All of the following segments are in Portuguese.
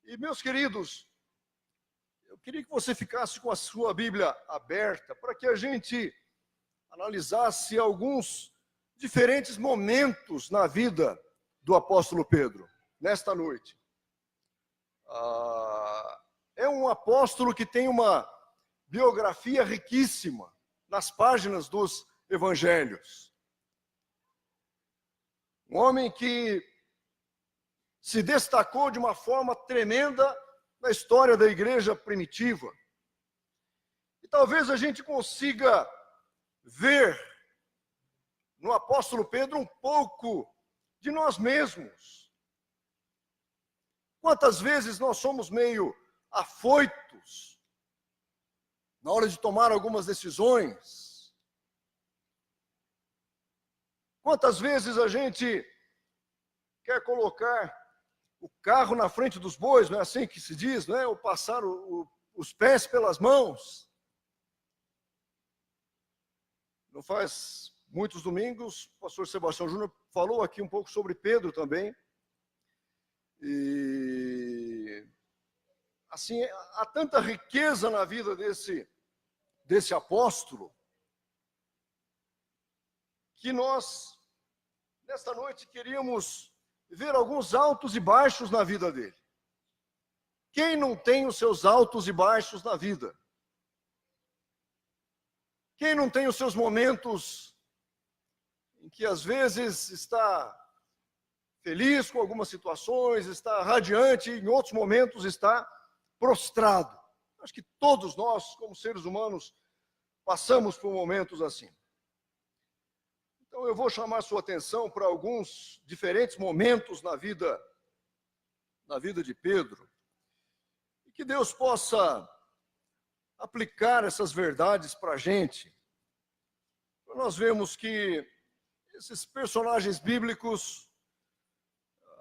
E, meus queridos, eu queria que você ficasse com a sua Bíblia aberta para que a gente analisasse alguns diferentes momentos na vida do apóstolo Pedro, nesta noite. É um apóstolo que tem uma biografia riquíssima nas páginas dos evangelhos. Um homem que se destacou de uma forma tremenda na história da igreja primitiva. E talvez a gente consiga ver no apóstolo Pedro um pouco de nós mesmos. Quantas vezes nós somos meio afoitos na hora de tomar algumas decisões? Quantas vezes a gente quer colocar o carro na frente dos bois, não é assim que se diz, não é? Ou passar os pés pelas mãos. Não faz muitos domingos, o pastor Sebastião Júnior falou aqui um pouco sobre Pedro também. E assim, há tanta riqueza na vida desse apóstolo, que nós, nesta noite, queríamos ver alguns altos e baixos na vida dele. Quem não tem os seus altos e baixos na vida? Quem não tem os seus momentos em que às vezes está feliz com algumas situações, está radiante, e em outros momentos está prostrado? Acho que todos nós, como seres humanos, passamos por momentos assim. Então eu vou chamar a sua atenção para alguns diferentes momentos na vida de Pedro, e que Deus possa aplicar essas verdades para a gente. Nós vemos que esses personagens bíblicos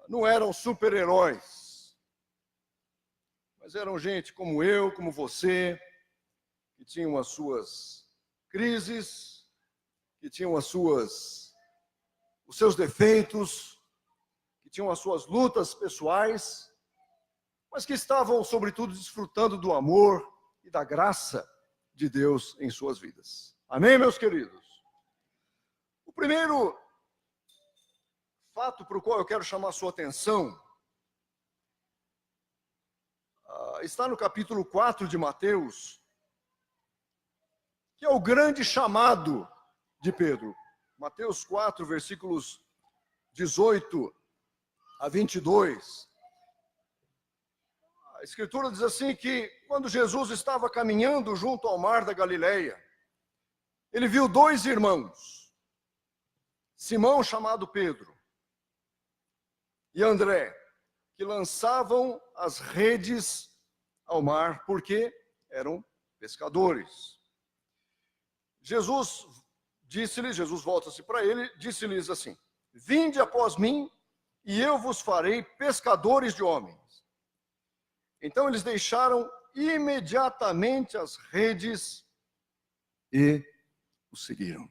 não eram super-heróis, mas eram gente como eu, como você, que tinham as suas crises, que tinham os seus defeitos, que tinham as suas lutas pessoais, mas que estavam, sobretudo, desfrutando do amor e da graça de Deus em suas vidas. Amém, meus queridos? O primeiro fato para o qual eu quero chamar a sua atenção está no capítulo 4 de Mateus, que é o grande chamado de Pedro. Mateus 4, versículos 18 a 22. A Escritura diz assim que quando Jesus estava caminhando junto ao mar da Galileia, ele viu dois irmãos, Simão, chamado Pedro, e André, que lançavam as redes ao mar, porque eram pescadores. Jesus volta-se para ele, disse-lhes assim: vinde após mim, e eu vos farei pescadores de homens. Então eles deixaram imediatamente as redes e o seguiram.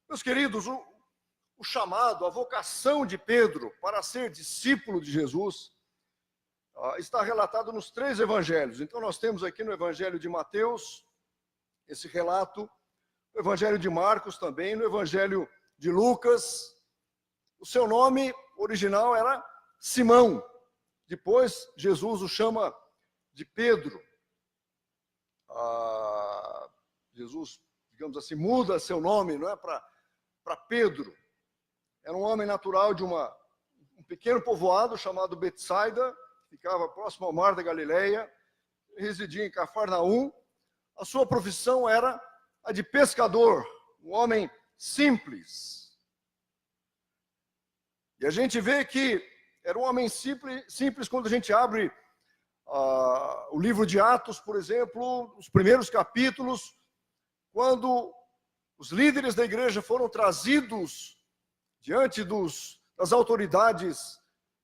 Meus queridos, o chamado, a vocação de Pedro para ser discípulo de Jesus está relatado nos 3 evangelhos. Então nós temos aqui no evangelho de Mateus esse relato, no evangelho de Marcos também, no evangelho de Lucas. O seu nome original era Simão. Depois Jesus o chama de Pedro. Jesus, digamos assim, muda seu nome, não é, para Pedro. Era um homem natural de um pequeno povoado chamado Betsaida, que ficava próximo ao mar da Galileia, residia em Cafarnaum. A sua profissão era a de pescador, um homem simples. E a gente vê que era um homem simples quando a gente abre o livro de Atos, por exemplo, os primeiros capítulos, quando os líderes da igreja foram trazidos diante das autoridades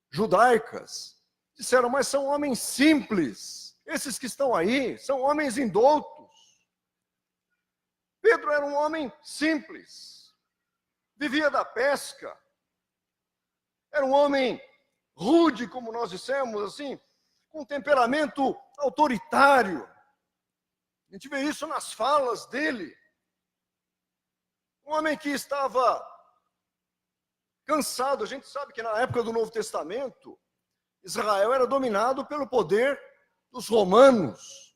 judaicas, disseram: mas são homens simples, esses que estão aí são homens indoutos. Pedro era um homem simples, vivia da pesca, era um homem rude, como nós dissemos, assim, com temperamento autoritário. A gente vê isso nas falas dele. Um homem que estava cansado. A gente sabe que na época do Novo Testamento, Israel era dominado pelo poder dos romanos.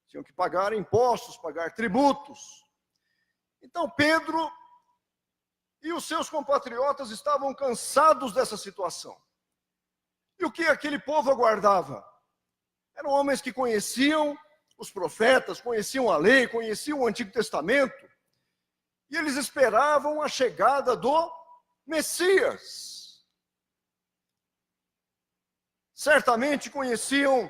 Tinham que pagar impostos, pagar tributos. Então Pedro e os seus compatriotas estavam cansados dessa situação. E o que aquele povo aguardava? Eram homens que conheciam os profetas, conheciam a lei, conheciam o Antigo Testamento, e eles esperavam a chegada do Messias. Certamente conheciam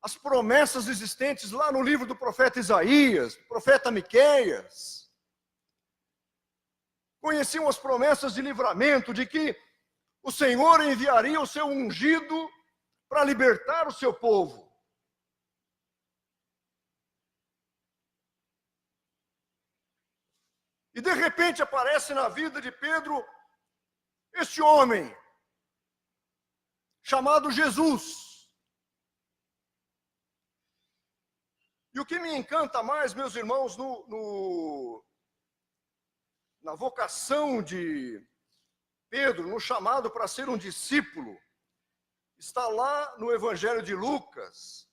as promessas existentes lá no livro do profeta Isaías, do profeta Miqueias. Conheciam as promessas de livramento, de que o Senhor enviaria o seu ungido para libertar o seu povo. E de repente aparece na vida de Pedro este homem, chamado Jesus. E o que me encanta mais, meus irmãos, na vocação de Pedro, no chamado para ser um discípulo, está lá no Evangelho de Lucas,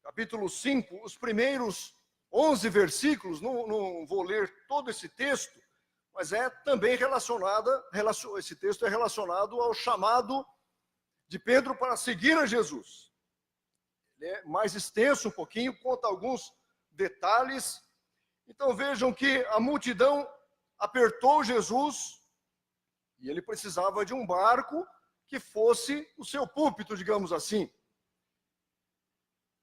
capítulo 5, os primeiros 11 versículos. Não vou ler todo esse texto, mas é também esse texto é relacionado ao chamado de Pedro para seguir a Jesus. Ele é mais extenso um pouquinho, conta alguns detalhes. Então vejam que a multidão apertou Jesus e ele precisava de um barco que fosse o seu púlpito, digamos assim.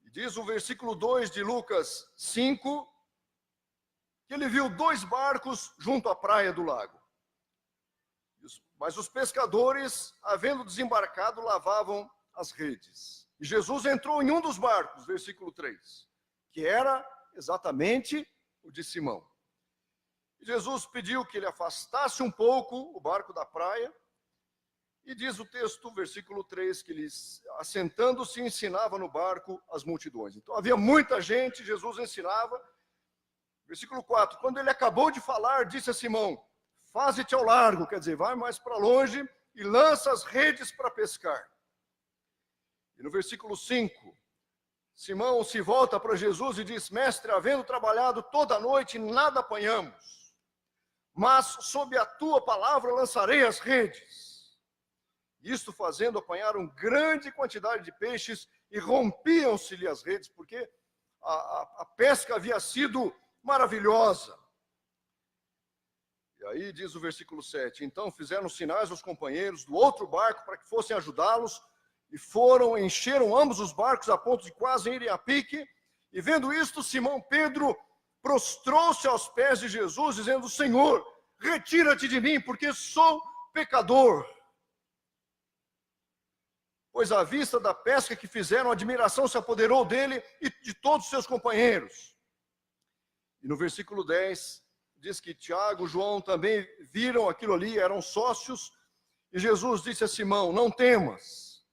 E diz o versículo 2 de Lucas 5, que ele viu 2 barcos junto à praia do lago. Mas os pescadores, havendo desembarcado, lavavam as redes. E Jesus entrou em um dos barcos, versículo 3, que era exatamente o de Simão. E Jesus pediu que ele afastasse um pouco o barco da praia, e diz o texto, versículo 3, que ele, assentando-se, ensinava no barco as multidões. Então havia muita gente, Jesus ensinava. Versículo 4, quando ele acabou de falar, disse a Simão, faze-te ao largo, quer dizer, vai mais para longe e lança as redes para pescar. E no versículo 5, Simão se volta para Jesus e diz, mestre, havendo trabalhado toda a noite, nada apanhamos, mas sob a tua palavra lançarei as redes. Isto fazendo, apanharam grande quantidade de peixes e rompiam-se-lhe as redes, porque a pesca havia sido maravilhosa. E aí diz o versículo 7, então fizeram sinais aos companheiros do outro barco para que fossem ajudá-los, e encheram ambos os barcos a ponto de quase irem a pique, e vendo isto, Simão Pedro prostrou-se aos pés de Jesus, dizendo, Senhor, retira-te de mim, porque sou pecador. Pois à vista da pesca que fizeram, a admiração se apoderou dele e de todos os seus companheiros. E no versículo 10, diz que Tiago, João também viram aquilo ali, eram sócios, e Jesus disse a Simão, não temas,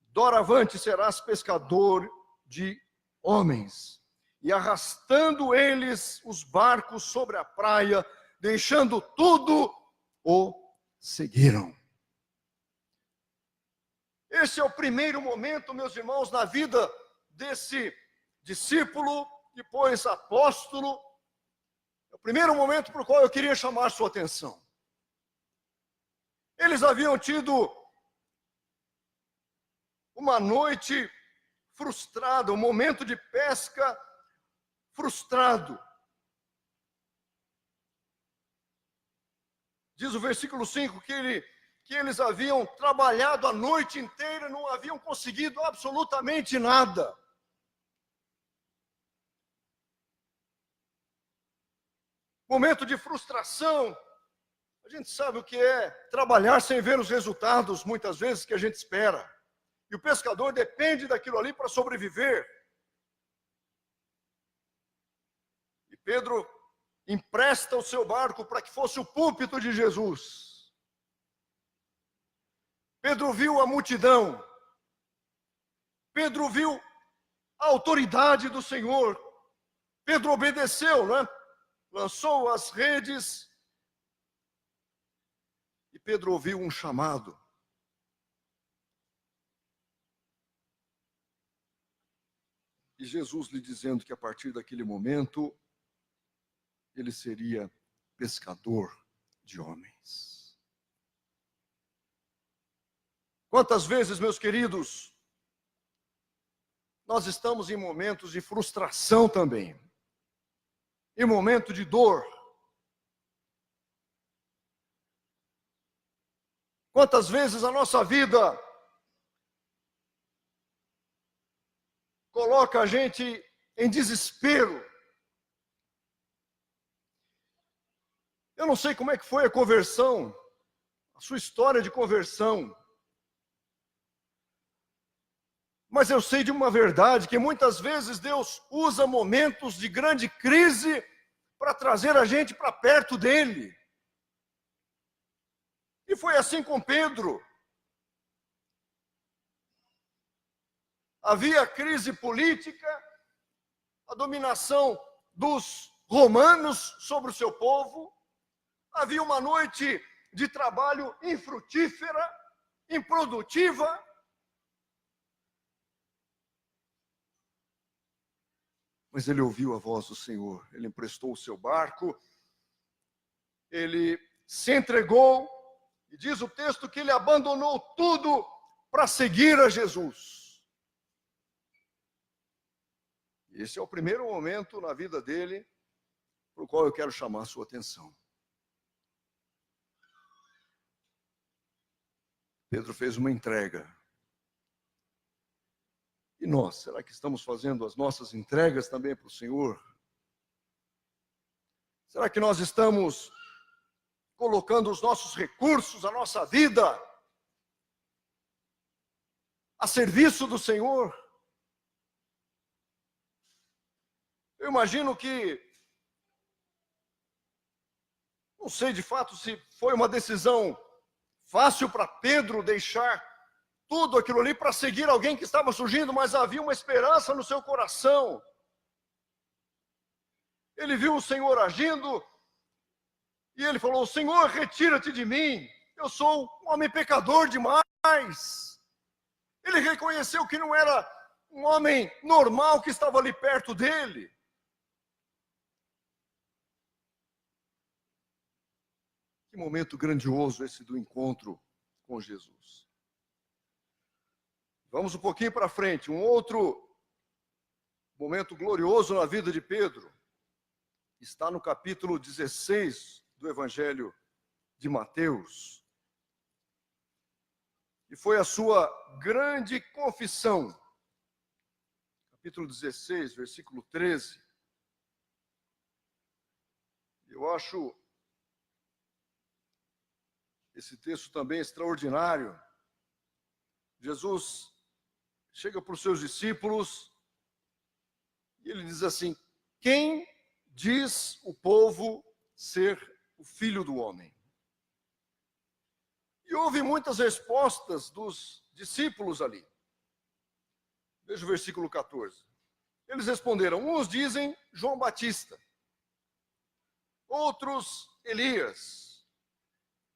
doravante serás pescador de homens. E arrastando eles os barcos sobre a praia, deixando tudo, o seguiram. Esse é o primeiro momento, meus irmãos, na vida desse discípulo, depois apóstolo. É o primeiro momento para o qual eu queria chamar sua atenção. Eles haviam tido uma noite frustrada, um momento de pesca frustrado. Diz o versículo 5 que eles haviam trabalhado a noite inteira e não haviam conseguido absolutamente nada. Momento de frustração. A gente sabe o que é trabalhar sem ver os resultados, muitas vezes, que a gente espera. E o pescador depende daquilo ali para sobreviver. E Pedro empresta o seu barco para que fosse o púlpito de Jesus. Pedro viu a multidão. Pedro viu a autoridade do Senhor. Pedro obedeceu, né? Lançou as redes. E Pedro ouviu um chamado. E Jesus lhe dizendo que a partir daquele momento, ele seria pescador de homens. Quantas vezes, meus queridos, nós estamos em momentos de frustração também, em momento de dor. Quantas vezes a nossa vida coloca a gente em desespero. Eu não sei como é que foi a conversão, a sua história de conversão. Mas eu sei de uma verdade, que muitas vezes Deus usa momentos de grande crise para trazer a gente para perto dele. E foi assim com Pedro. Havia crise política, a dominação dos romanos sobre o seu povo. Havia uma noite de trabalho infrutífera, improdutiva. Mas ele ouviu a voz do Senhor, ele emprestou o seu barco, ele se entregou, e diz o texto que ele abandonou tudo para seguir a Jesus. Esse é o primeiro momento na vida dele, para o qual eu quero chamar a sua atenção. Pedro fez uma entrega. E nós, será que estamos fazendo as nossas entregas também para o Senhor? Será que nós estamos colocando os nossos recursos, a nossa vida, a serviço do Senhor? Eu imagino que, não sei de fato se foi uma decisão fácil para Pedro deixar tudo aquilo ali para seguir alguém que estava surgindo, mas havia uma esperança no seu coração. Ele viu o Senhor agindo e ele falou: Senhor, retira-te de mim, eu sou um homem pecador demais. Ele reconheceu que não era um homem normal que estava ali perto dele. Que momento grandioso esse do encontro com Jesus. Vamos um pouquinho para frente. Um outro momento glorioso na vida de Pedro está no capítulo 16 do Evangelho de Mateus. E foi a sua grande confissão. Capítulo 16, versículo 13. Eu acho esse texto também extraordinário. Jesus chega para os seus discípulos e ele diz assim: quem diz o povo ser o filho do homem? E houve muitas respostas dos discípulos ali. Veja o versículo 14. Eles responderam: uns dizem João Batista, outros Elias,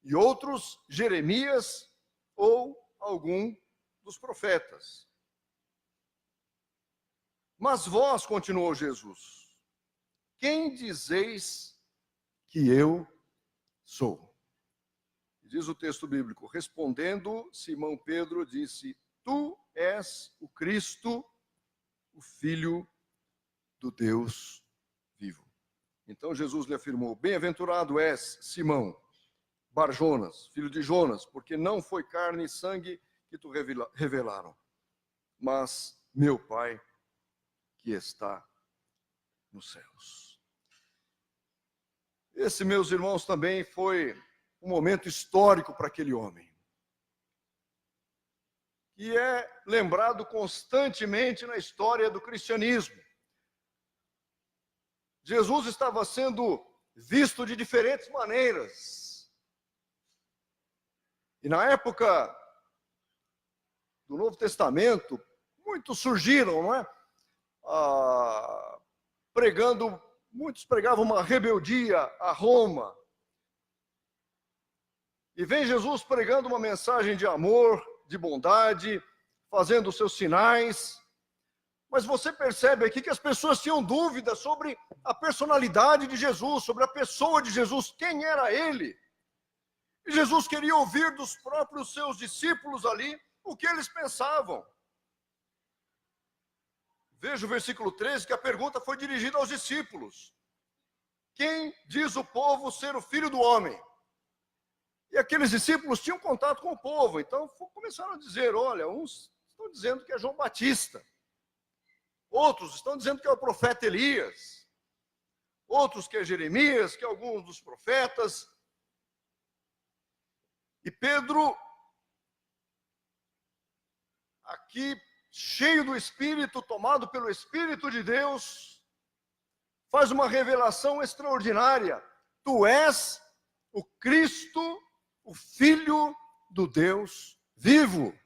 e outros Jeremias ou algum dos profetas. Mas vós, continuou Jesus, quem dizeis que eu sou? Diz o texto bíblico: respondendo, Simão Pedro disse: tu és o Cristo, o Filho do Deus vivo. Então Jesus lhe afirmou: bem-aventurado és, Simão Barjonas, filho de Jonas, porque não foi carne e sangue que tu revelaram, mas meu Pai que está nos céus. Esse, meus irmãos, também foi um momento histórico para aquele homem, que é lembrado constantemente na história do cristianismo. Jesus estava sendo visto de diferentes maneiras. E na época do Novo Testamento, muitos surgiram, não é? Muitos pregavam uma rebeldia a Roma. E vem Jesus pregando uma mensagem de amor, de bondade, fazendo os seus sinais. Mas você percebe aqui que as pessoas tinham dúvidas sobre a personalidade de Jesus, sobre a pessoa de Jesus, quem era ele. E Jesus queria ouvir dos próprios seus discípulos ali o que eles pensavam. Veja o versículo 13, que a pergunta foi dirigida aos discípulos. Quem diz o povo ser o Filho do Homem? E aqueles discípulos tinham contato com o povo, então começaram a dizer, olha, uns estão dizendo que é João Batista, outros estão dizendo que é o profeta Elias, outros que é Jeremias, que é alguns dos profetas. E Pedro, aqui cheio do Espírito, tomado pelo Espírito de Deus, faz uma revelação extraordinária. Tu és o Cristo, o Filho do Deus vivo.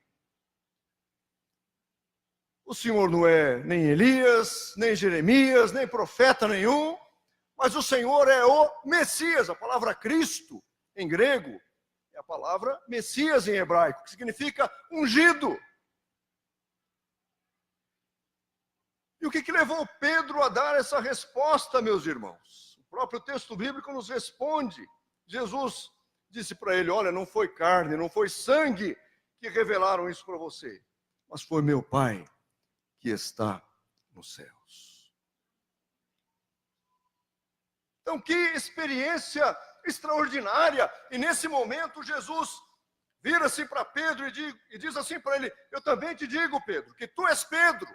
O Senhor não é nem Elias, nem Jeremias, nem profeta nenhum, mas o Senhor é o Messias. A palavra Cristo, em grego, é a palavra Messias em hebraico, que significa ungido. E o que levou Pedro a dar essa resposta, meus irmãos? O próprio texto bíblico nos responde. Jesus disse para ele, olha, não foi carne, não foi sangue que revelaram isso para você, mas foi meu Pai que está nos céus. Então, que experiência extraordinária! E nesse momento, Jesus vira-se para Pedro e diz assim para ele, eu também te digo, Pedro, que tu és Pedro.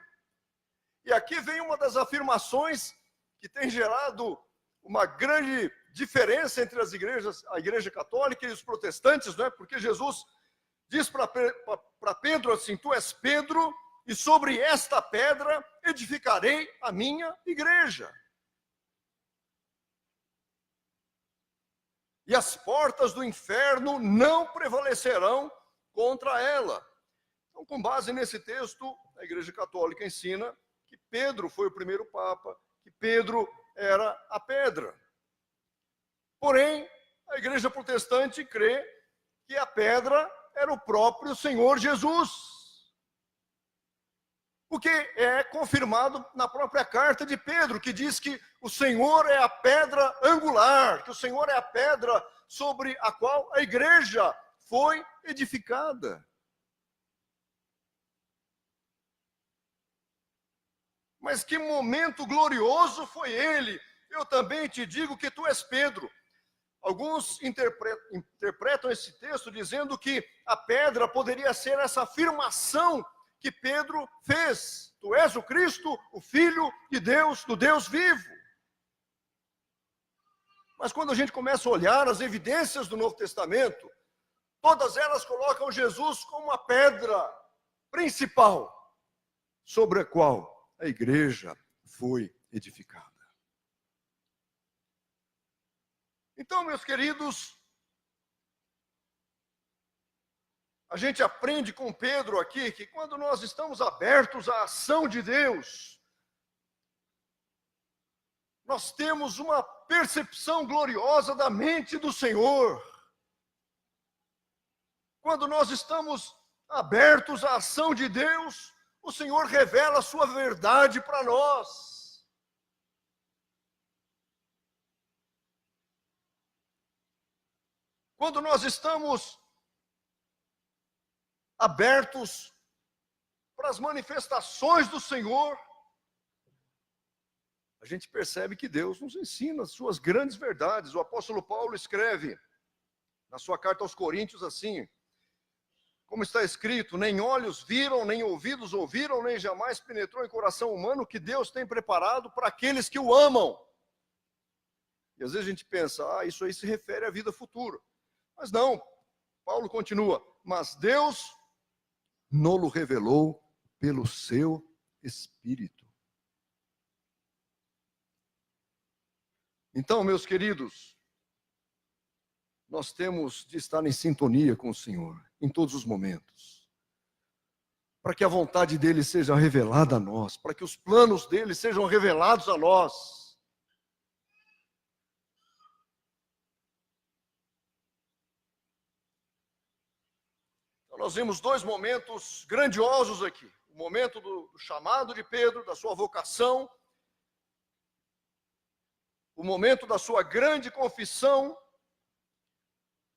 E aqui vem uma das afirmações que tem gerado uma grande diferença entre as igrejas, a igreja católica e os protestantes, não é? Porque Jesus diz para Pedro assim, tu és Pedro, e sobre esta pedra edificarei a minha igreja. E as portas do inferno não prevalecerão contra ela. Então, com base nesse texto, a igreja católica ensina que Pedro foi o primeiro papa, que Pedro era a pedra. Porém, a igreja protestante crê que a pedra era o próprio Senhor Jesus. O que é confirmado na própria carta de Pedro, que diz que o Senhor é a pedra angular, que o Senhor é a pedra sobre a qual a igreja foi edificada. Mas que momento glorioso foi ele! Eu também te digo que tu és Pedro. Alguns interpretam esse texto dizendo que a pedra poderia ser essa afirmação que Pedro fez. Tu és o Cristo, o Filho de Deus, do Deus vivo. Mas quando a gente começa a olhar as evidências do Novo Testamento, todas elas colocam Jesus como a pedra principal sobre a qual a igreja foi edificada. Então, meus queridos, a gente aprende com Pedro aqui que quando nós estamos abertos à ação de Deus, nós temos uma percepção gloriosa da mente do Senhor. Quando nós estamos abertos à ação de Deus, o Senhor revela a sua verdade para nós. Quando nós estamos abertos para as manifestações do Senhor, a gente percebe que Deus nos ensina as suas grandes verdades. O apóstolo Paulo escreve na sua carta aos Coríntios assim, como está escrito, nem olhos viram, nem ouvidos ouviram, nem jamais penetrou em coração humano o que Deus tem preparado para aqueles que o amam. E às vezes a gente pensa, isso aí se refere à vida futura. Mas não, Paulo continua, mas Deus nos revelou pelo seu Espírito. Então, meus queridos, nós temos de estar em sintonia com o Senhor, em todos os momentos. para que a vontade dele seja revelada a nós, para que os planos dele sejam revelados a nós. Então, nós vimos dois momentos grandiosos aqui. O momento do chamado de Pedro, da sua vocação, o momento da sua grande confissão.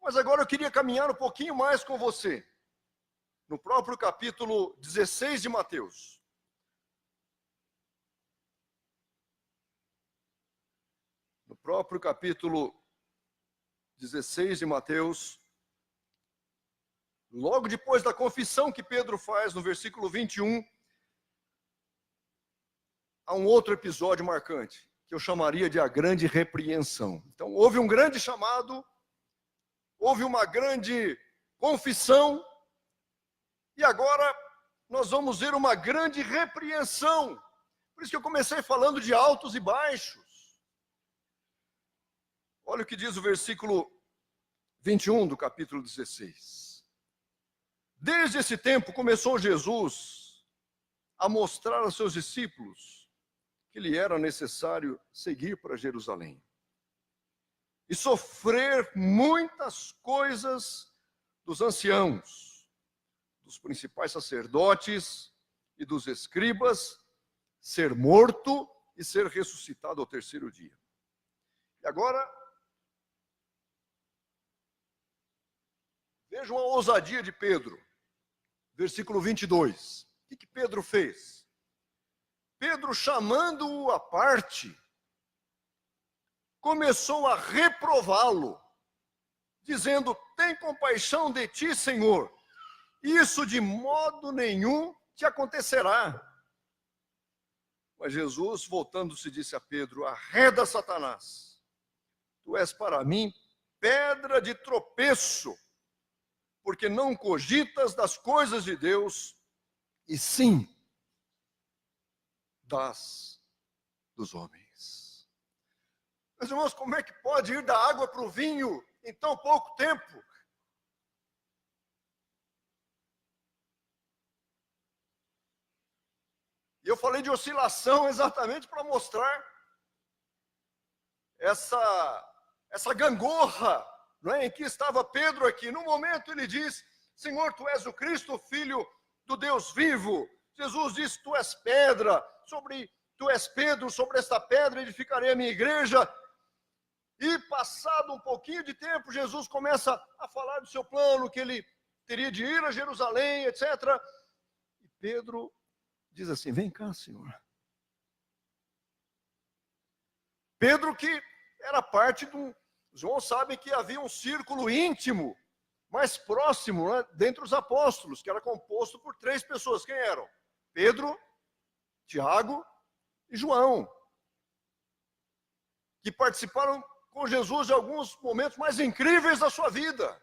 Mas agora eu queria caminhar um pouquinho mais com você, no próprio capítulo 16 de Mateus. No próprio capítulo 16 de Mateus, logo depois da confissão que Pedro faz, no versículo 21, há um outro episódio marcante, que eu chamaria de a grande repreensão. Então, houve um grande chamado, houve uma grande confissão, e agora nós vamos ver uma grande repreensão. Por isso que eu comecei falando de altos e baixos. Olha o que diz o versículo 21 do capítulo 16. Desde esse tempo começou Jesus a mostrar aos seus discípulos que lhe era necessário seguir para Jerusalém e sofrer muitas coisas dos anciãos, dos principais sacerdotes e dos escribas, ser morto e ser ressuscitado ao terceiro dia. E agora, vejam a ousadia de Pedro, versículo 22. O que Pedro fez? Pedro, chamando-o à parte, começou a reprová-lo, dizendo: tem compaixão de ti, Senhor, isso de modo nenhum te acontecerá. Mas Jesus, voltando-se, disse a Pedro: arreda, Satanás, tu és para mim pedra de tropeço, porque não cogitas das coisas de Deus, e sim das dos homens. Meus irmãos, como é que pode ir da água para o vinho em tão pouco tempo? E eu falei de oscilação exatamente para mostrar essa gangorra, não é, em que estava Pedro aqui. No momento ele diz: Senhor, tu és o Cristo, filho do Deus vivo. Jesus diz: tu és pedra, tu és Pedro, sobre esta pedra edificarei a minha igreja. E passado um pouquinho de tempo, Jesus começa a falar do seu plano, que ele teria de ir a Jerusalém, etc. E Pedro diz assim: vem cá, Senhor. Pedro, que era parte de um... Os irmãos sabem que havia um círculo íntimo, mais próximo, né, dentre os apóstolos, que era composto por 3 pessoas. Quem eram? Pedro, Tiago e João, que participaram com Jesus de alguns momentos mais incríveis da sua vida.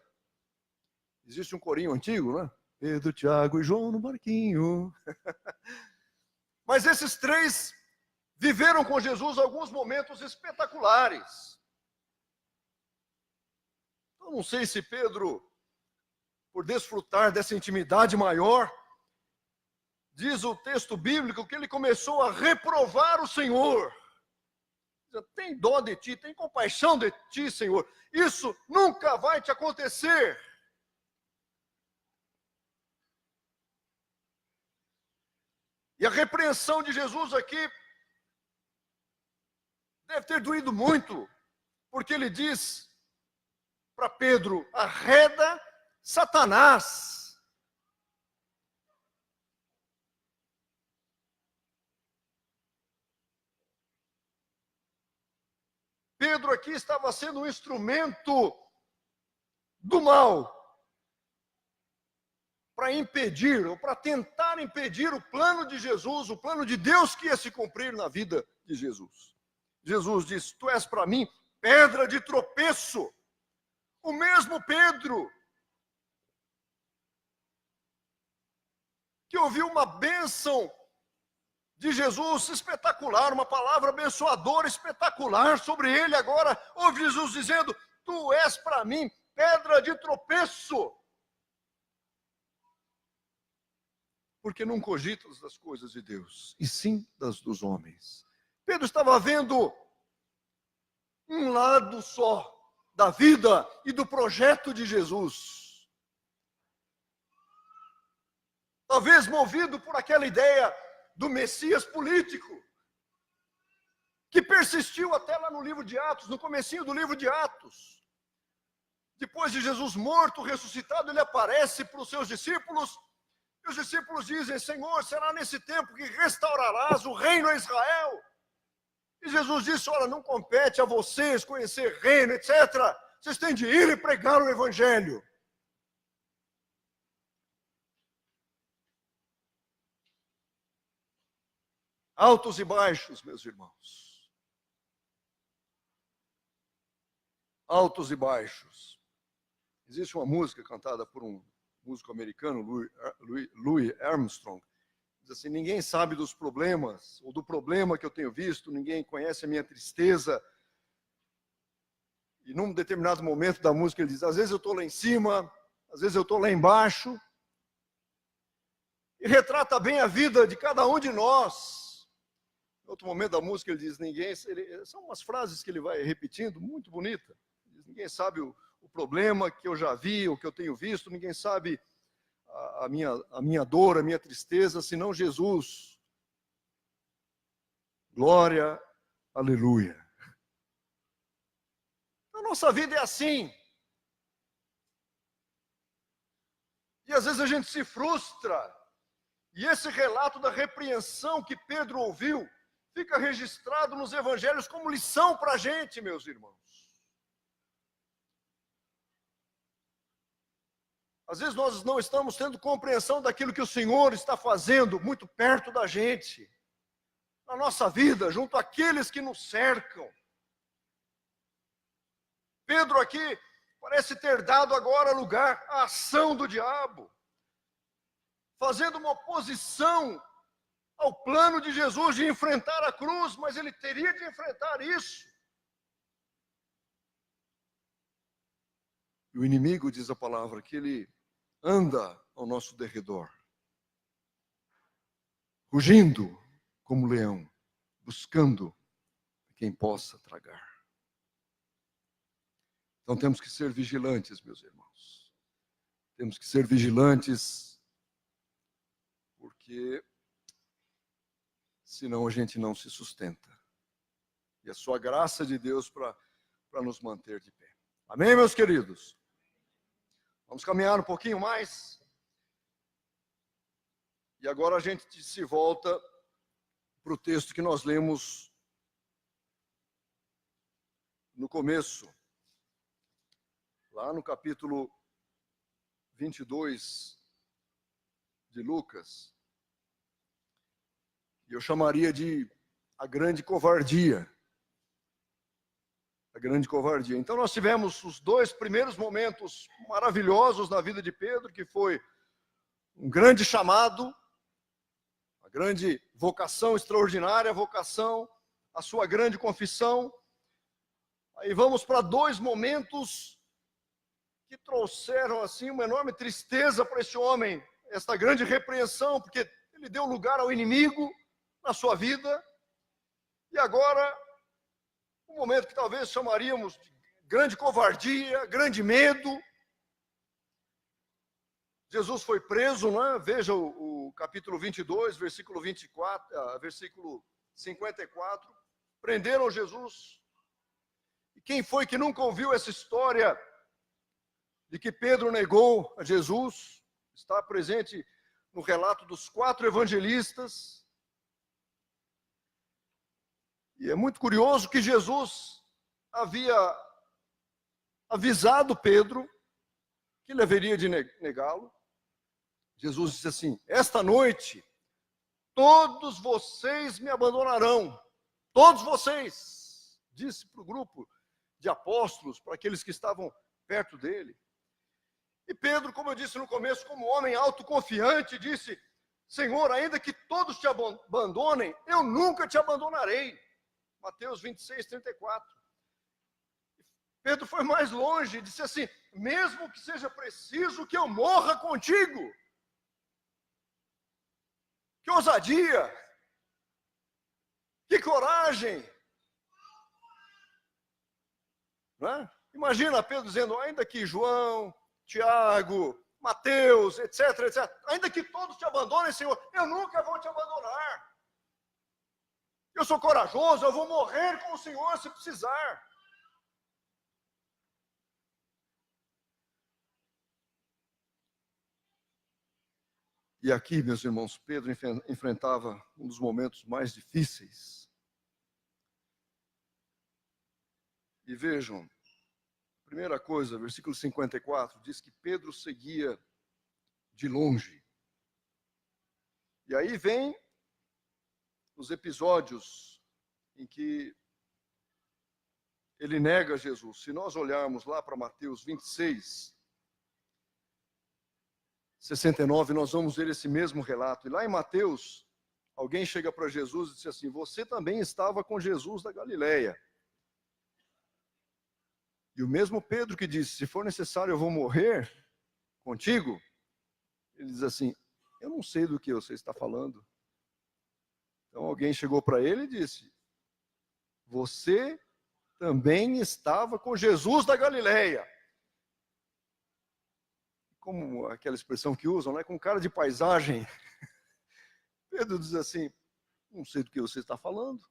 Existe um corinho antigo, né? Pedro, Tiago e João no barquinho. Mas esses 3 viveram com Jesus alguns momentos espetaculares. Eu não sei se Pedro, por desfrutar dessa intimidade maior, diz o texto bíblico que ele começou a reprovar o Senhor. Tem dó de ti, tem compaixão de ti, Senhor. Isso nunca vai te acontecer. E a repreensão de Jesus aqui deve ter doído muito, porque ele diz para Pedro: arreda, Satanás. Pedro aqui estava sendo um instrumento do mal para impedir, ou para tentar impedir o plano de Jesus, o plano de Deus que ia se cumprir na vida de Jesus. Jesus diz: tu és para mim pedra de tropeço. O mesmo Pedro que ouviu uma bênção de Jesus espetacular, uma palavra abençoadora espetacular sobre ele, agora ouve Jesus dizendo: tu és para mim pedra de tropeço. porque não cogitas das coisas de Deus, e sim das dos homens. Pedro estava vendo um lado só da vida e do projeto de Jesus. Talvez movido por aquela ideia do Messias político, que persistiu até lá no livro de Atos, no comecinho do livro de Atos. Depois de Jesus morto, ressuscitado, ele aparece para os seus discípulos, e os discípulos dizem: Senhor, será nesse tempo que restaurarás o reino a Israel? E Jesus disse: olha, não compete a vocês conhecer reino, etc. Vocês têm de ir e pregar o evangelho. Altos e baixos, meus irmãos. Altos e baixos. Existe uma música cantada por um músico americano, Louis Armstrong. Diz assim: ninguém sabe dos problemas, ou do problema que eu tenho visto, ninguém conhece a minha tristeza. E num determinado momento da música ele diz: às vezes eu estou lá em cima, às vezes eu estou lá embaixo. E retrata bem a vida de cada um de nós. Em outro momento da música ele diz: são umas frases que ele vai repetindo, muito bonita. Ele diz: ninguém sabe o problema que eu já vi, o que eu tenho visto, ninguém sabe a minha dor, a minha tristeza, senão Jesus. Glória, aleluia. A nossa vida é assim. E às vezes a gente se frustra. E esse relato da repreensão que Pedro ouviu fica registrado nos evangelhos como lição para a gente, meus irmãos. Às vezes nós não estamos tendo compreensão daquilo que o Senhor está fazendo muito perto da gente, na nossa vida, junto àqueles que nos cercam. Pedro aqui parece ter dado agora lugar à ação do diabo, fazendo uma oposição ao plano de Jesus de enfrentar a cruz, mas ele teria de enfrentar isso. E o inimigo, diz a palavra, que ele anda ao nosso derredor, rugindo como leão, buscando quem possa tragar. Então temos que ser vigilantes, meus irmãos. Temos que ser vigilantes, porque senão a gente não se sustenta. E a sua graça de Deus para nos manter de pé. Amém, meus queridos? Vamos caminhar um pouquinho mais. E agora a gente se volta para o texto que nós lemos no começo, lá no capítulo 22 de Lucas. E eu chamaria de a grande covardia. A grande covardia. Então nós tivemos os dois primeiros momentos maravilhosos na vida de Pedro, que foi um grande chamado, a grande vocação extraordinária, a vocação, a sua grande confissão. Aí vamos para dois momentos que trouxeram assim uma enorme tristeza para esse homem, esta grande repreensão, porque ele deu lugar ao inimigo na sua vida. E agora, um momento que talvez chamaríamos de grande covardia, grande medo. Jesus foi preso, não é? Veja o capítulo 22, versículo 24, versículo 54. Prenderam Jesus. E quem foi que nunca ouviu essa história de que Pedro negou a Jesus? Está presente no relato dos 4 evangelistas. E é muito curioso que Jesus havia avisado Pedro que ele haveria de negá-lo. Jesus disse assim: esta noite todos vocês me abandonarão. Todos vocês, disse para o grupo de apóstolos, para aqueles que estavam perto dele. E Pedro, como eu disse no começo, como homem autoconfiante, disse: Senhor, ainda que todos te abandonem, eu nunca te abandonarei. Mateus 26, 34. Pedro foi mais longe, disse assim: mesmo que seja preciso que eu morra contigo. ousadia! Que coragem! Não é? Imagina Pedro dizendo, ainda que João, Tiago, Mateus, etc, etc. Ainda que todos te abandonem, Senhor, eu nunca vou te abandonar. Eu sou corajoso, eu vou morrer com o Senhor se precisar. E aqui, meus irmãos, Pedro enfrentava um dos momentos mais difíceis. E vejam, primeira coisa, versículo 54, diz que Pedro seguia de longe. E aí vem os episódios em que ele nega Jesus. Se nós olharmos lá para Mateus 26, 69, nós vamos ver esse mesmo relato. E lá em Mateus, alguém chega para Jesus e diz assim, você também estava com Jesus da Galileia. E o mesmo Pedro que disse, se for necessário eu vou morrer contigo, ele diz assim, eu não sei do que você está falando. Então alguém chegou para ele e disse, você também estava com Jesus da Galileia. Como aquela expressão que usam, né? Com cara de paisagem. Pedro diz assim, não sei do que você está falando.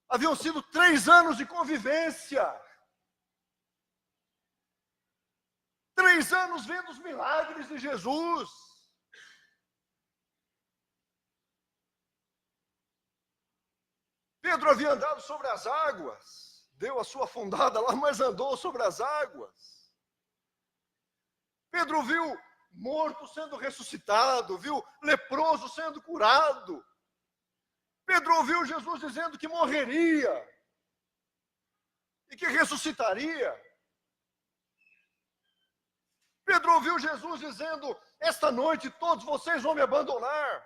Haviam sido 3 anos de convivência. 3 anos vendo os milagres de Jesus. Pedro havia andado sobre as águas. Deu a sua afundada lá, mas andou sobre as águas. Pedro viu morto sendo ressuscitado, viu leproso sendo curado. Pedro ouviu Jesus dizendo que morreria e que ressuscitaria. Pedro ouviu Jesus dizendo, esta noite todos vocês vão me abandonar.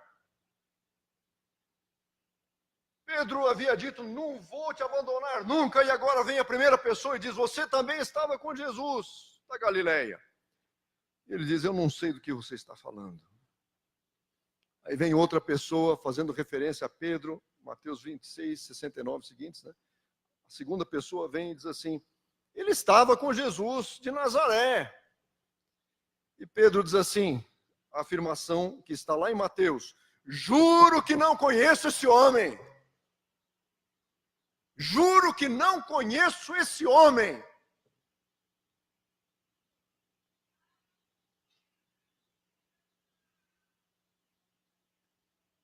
Pedro havia dito, não vou te abandonar nunca, e agora vem a primeira pessoa e diz, você também estava com Jesus da Galileia. Ele diz, eu não sei do que você está falando. Aí vem outra pessoa fazendo referência a Pedro, Mateus 26, 69 seguintes, né? A segunda pessoa vem e diz assim, ele estava com Jesus de Nazaré. E Pedro diz assim, a afirmação que está lá em Mateus, juro que não conheço esse homem. Juro que não conheço esse homem.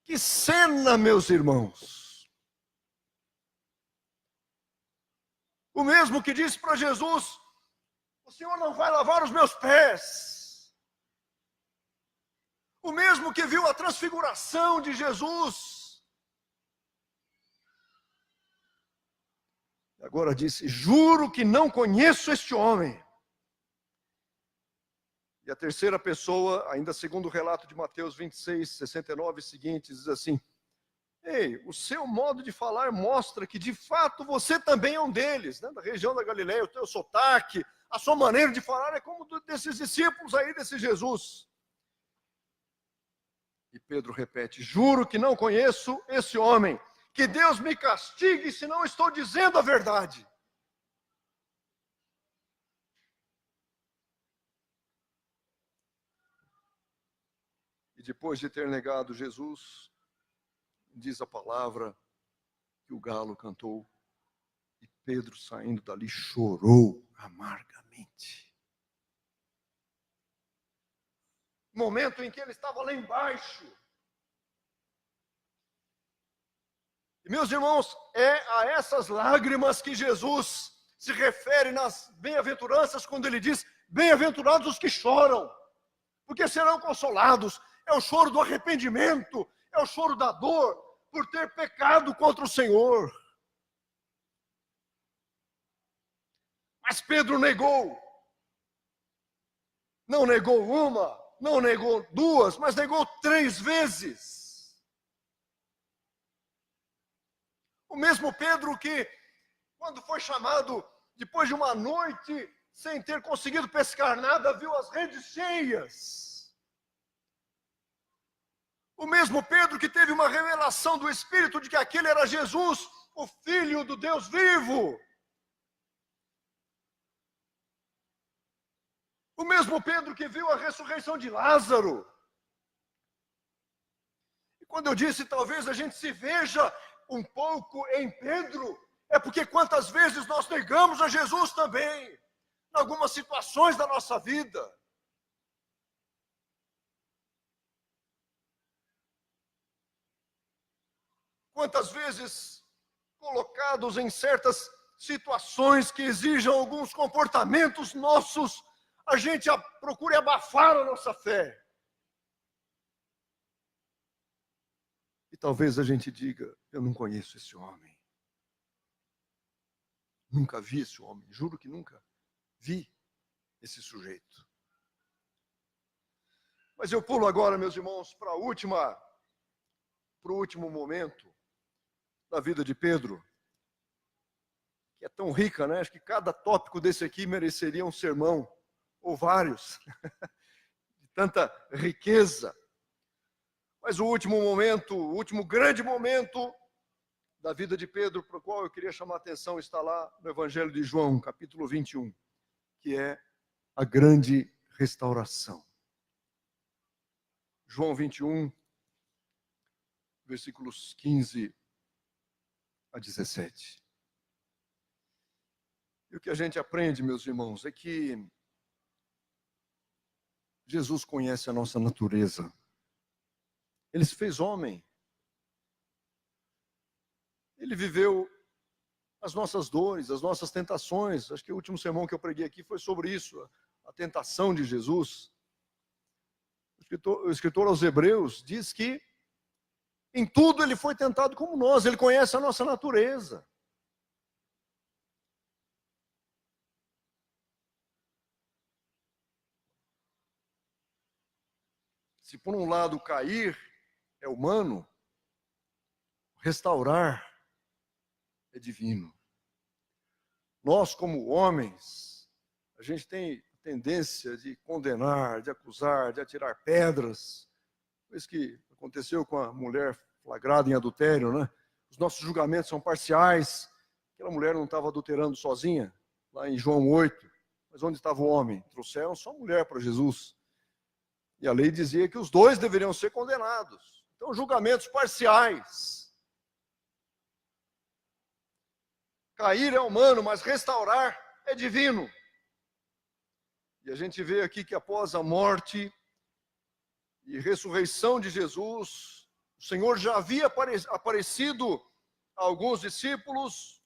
Que cena, meus irmãos! O mesmo que disse para Jesus, o Senhor não vai lavar os meus pés. O mesmo que viu a transfiguração de Jesus. Agora disse, juro que não conheço este homem. E a terceira pessoa, ainda segundo o relato de Mateus 26, 69 seguintes, diz assim, ei, o seu modo de falar mostra que de fato você também é um deles, né? Da região da Galileia, o teu sotaque, a sua maneira de falar é como desses discípulos aí, desse Jesus. E Pedro repete, juro que não conheço esse homem, que Deus me castigue se não estou dizendo a verdade. E depois de ter negado Jesus, diz a palavra que o galo cantou e Pedro, saindo dali, chorou amargamente. Momento em que ele estava lá embaixo. E, meus irmãos, é a essas lágrimas que Jesus se refere nas bem-aventuranças, quando ele diz, bem-aventurados os que choram, porque serão consolados. É o choro do arrependimento, é o choro da dor, por ter pecado contra o Senhor. Mas Pedro negou. Não negou uma, não negou duas, mas negou 3 vezes. O mesmo Pedro que, quando foi chamado, depois de uma noite, sem ter conseguido pescar nada, viu as redes cheias. O mesmo Pedro que teve uma revelação do Espírito de que aquele era Jesus, o Filho do Deus vivo. O mesmo Pedro que viu a ressurreição de Lázaro. E quando eu disse talvez a gente se veja um pouco em Pedro, é porque quantas vezes nós negamos a Jesus também, em algumas situações da nossa vida. Quantas vezes colocados em certas situações que exijam alguns comportamentos nossos, a gente procura abafar a nossa fé. E talvez a gente diga, eu não conheço esse homem. Nunca vi esse homem, juro que nunca vi esse sujeito. Mas eu pulo agora, meus irmãos, para o último momento da vida de Pedro, que é tão rica, né? Acho que cada tópico desse aqui mereceria um sermão, ou vários, de tanta riqueza. Mas o último momento, o último grande momento da vida de Pedro, para o qual eu queria chamar a atenção, está lá no Evangelho de João, capítulo 21, que é a grande restauração. João 21, versículos 15 a 17. E o que a gente aprende, meus irmãos, é que Jesus conhece a nossa natureza. Ele se fez homem. Ele viveu as nossas dores, as nossas tentações. Acho que o último sermão que eu preguei aqui foi sobre isso, a tentação de Jesus. O escritor aos Hebreus diz que em tudo ele foi tentado como nós, ele conhece a nossa natureza. Se por um lado cair é humano, restaurar é divino. Nós, como homens, a gente tem tendência de condenar, de acusar, de atirar pedras. Foi isso que aconteceu com a mulher flagrada em adultério, né? Os nossos julgamentos são parciais. Aquela mulher não estava adulterando sozinha, lá em João 8. Mas onde estava o homem? Trouxeram só a mulher para Jesus. E a lei dizia que os dois deveriam ser condenados. Então, julgamentos parciais. Cair é humano, mas restaurar é divino. E a gente vê aqui que após a morte e ressurreição de Jesus, o Senhor já havia aparecido a alguns discípulos.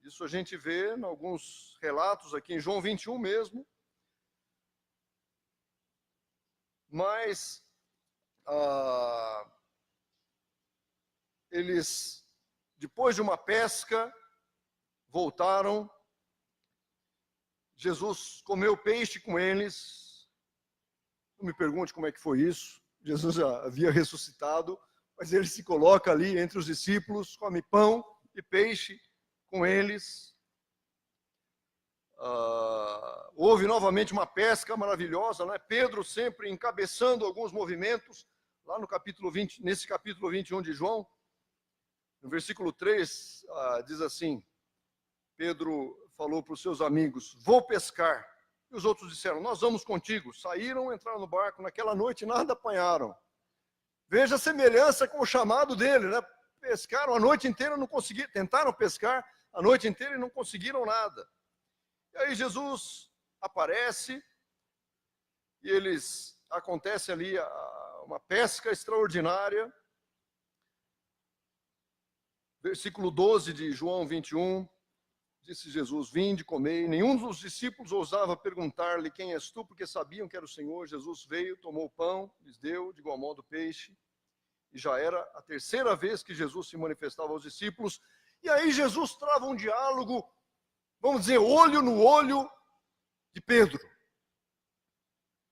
Isso a gente vê em alguns relatos aqui em João 21 mesmo. Mas eles, depois de uma pesca, voltaram. Jesus comeu peixe com eles. Não me pergunte como é que foi isso. Jesus já havia ressuscitado, mas ele se coloca ali entre os discípulos, come pão e peixe com eles. Houve novamente uma pesca maravilhosa, né? Pedro sempre encabeçando alguns movimentos, lá no capítulo 20, nesse capítulo 21 de João, no versículo 3, diz assim, Pedro falou para os seus amigos, vou pescar. E os outros disseram, nós vamos contigo. Saíram, entraram no barco, naquela noite nada apanharam. Veja a semelhança com o chamado dele, né? Pescaram a noite inteira, não conseguiram, tentaram pescar a noite inteira e não conseguiram nada. E aí Jesus aparece e acontece ali uma pesca extraordinária. Versículo 12 de João 21, disse Jesus, vinde, comei. Nenhum dos discípulos ousava perguntar-lhe quem és tu, porque sabiam que era o Senhor. Jesus veio, tomou o pão, lhes deu, de igual modo, peixe. E já era a terceira vez que Jesus se manifestava aos discípulos. E aí Jesus trava um diálogo, vamos dizer, olho no olho de Pedro.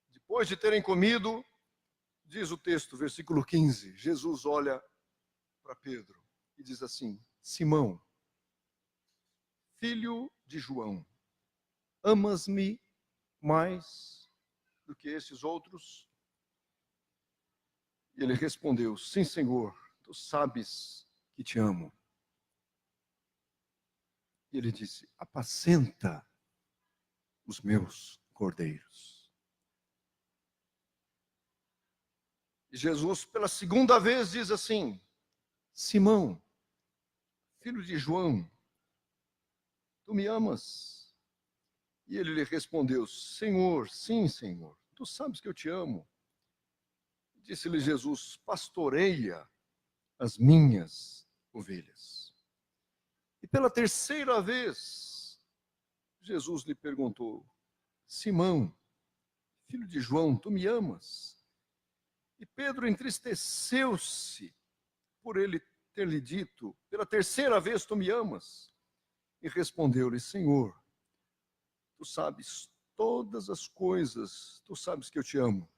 Depois de terem comido, diz o texto, versículo 15, Jesus olha para Pedro e diz assim, Simão, filho de João, amas-me mais do que esses outros? E ele respondeu: sim, Senhor, tu sabes que te amo. E ele disse: apacenta os meus cordeiros. E Jesus, pela segunda vez, diz assim: Simão, filho de João, tu me amas? E ele lhe respondeu: Senhor, sim, Senhor, tu sabes que eu te amo. Disse-lhe Jesus: pastoreia as minhas ovelhas. E pela terceira vez, Jesus lhe perguntou: Simão, filho de João, tu me amas? E Pedro entristeceu-se por ele ter lhe dito: pela terceira vez tu me amas? E respondeu-lhe: Senhor, tu sabes todas as coisas, tu sabes que eu te amo.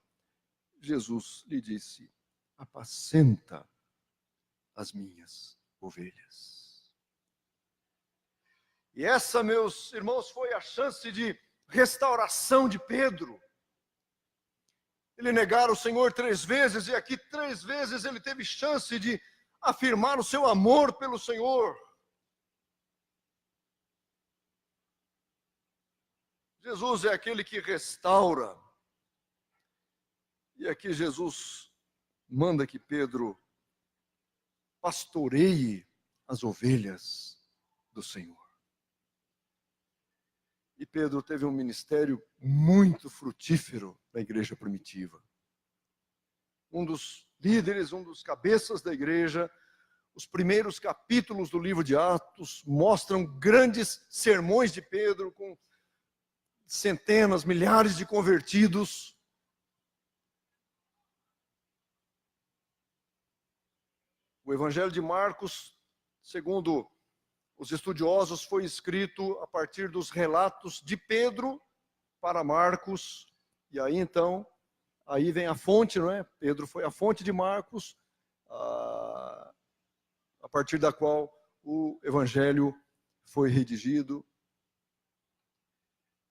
Jesus lhe disse: apacenta as minhas ovelhas. E essa, meus irmãos, foi a chance de restauração de Pedro. Ele negara o Senhor 3 vezes, e aqui 3 vezes ele teve chance de afirmar o seu amor pelo Senhor. Jesus é aquele que restaura. E aqui Jesus manda que Pedro pastoreie as ovelhas do Senhor. E Pedro teve um ministério muito frutífero na igreja primitiva. Um dos líderes, um dos cabeças da igreja. Os primeiros capítulos do livro de Atos mostram grandes sermões de Pedro, com centenas, milhares de convertidos. O Evangelho de Marcos, segundo os estudiosos, foi escrito a partir dos relatos de Pedro para Marcos. E aí então, aí vem a fonte, não é? Pedro foi a fonte de Marcos, a partir da qual o Evangelho foi redigido.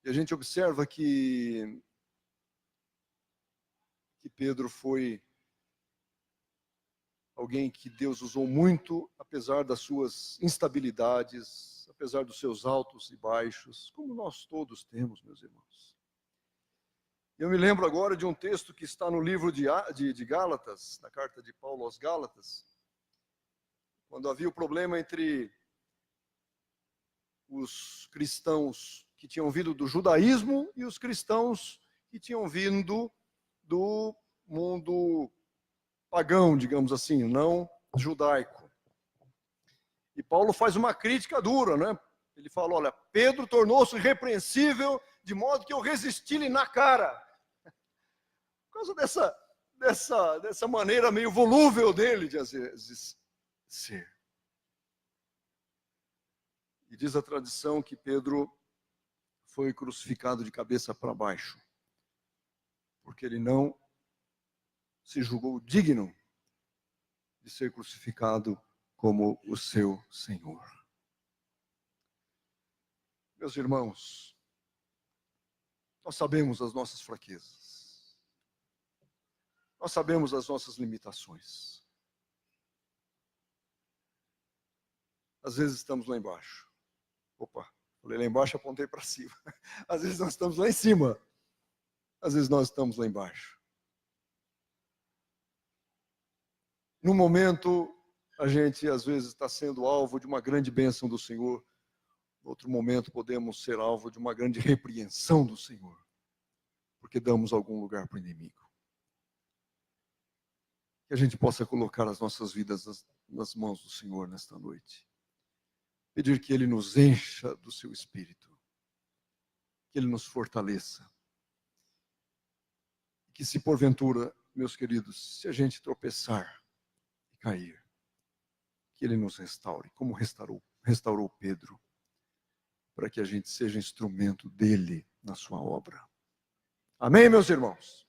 E a gente observa que Pedro foi alguém que Deus usou muito, apesar das suas instabilidades, apesar dos seus altos e baixos, como nós todos temos, meus irmãos. Eu me lembro agora de um texto que está no livro de Gálatas, na carta de Paulo aos Gálatas, quando havia o problema entre os cristãos que tinham vindo do judaísmo e os cristãos que tinham vindo do mundo pagão, digamos assim, não judaico. E Paulo faz uma crítica dura, né? Ele fala: olha, Pedro tornou-se irrepreensível, de modo que eu resisti-lhe na cara. Por causa dessa maneira meio volúvel dele de às vezes ser. E diz a tradição que Pedro foi crucificado de cabeça para baixo, porque ele não se julgou digno de ser crucificado como o seu Senhor. Meus irmãos, nós sabemos as nossas fraquezas. Nós sabemos as nossas limitações. Às vezes estamos lá embaixo. Opa, falei lá embaixo, apontei para cima. Às vezes nós estamos lá em cima. Às vezes nós estamos lá embaixo. No momento, a gente às vezes está sendo alvo de uma grande bênção do Senhor. No outro momento, podemos ser alvo de uma grande repreensão do Senhor, porque damos algum lugar para o inimigo. Que a gente possa colocar as nossas vidas nas mãos do Senhor nesta noite. Pedir que Ele nos encha do seu Espírito. Que Ele nos fortaleça. Que se porventura, meus queridos, se a gente tropeçar e cair, que Ele nos restaure, como restaurou Pedro, para que a gente seja instrumento dEle na sua obra. Amém, meus irmãos?